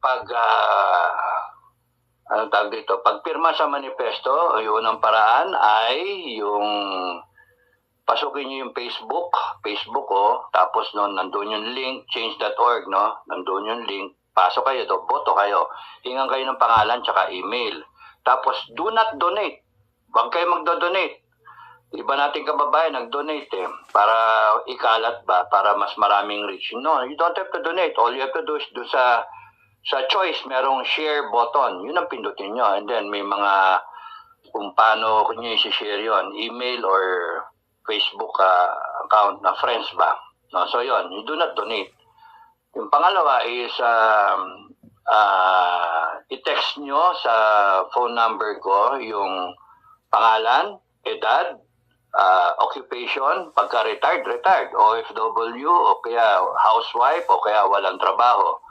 pag anong tawag dito, pagpirma sa manifesto, yung unang paraan ay yung pasukin niyo yung Facebook tapos noon nandun yung link, change.org, no? Nandun yung link, pasok kayo, boto kayo. Hingan kayo ng pangalan tsaka email. Tapos, do not donate. Huwag kayo magdo-donate. Iba nating kababayan nag-donate para ikalat ba, para mas maraming reach. No, you don't have to donate. All you have to do is do sa choice, merong share button. Yun ang pindutin nyo. And then, may mga kung paano nyo i-share yun, email or Facebook account na friends ba. No, so yun, you do not donate. Yung pangalawa is i-text nyo sa phone number ko yung pangalan, edad, occupation, pagka-retired, OFW, o kaya housewife, o kaya walang trabaho.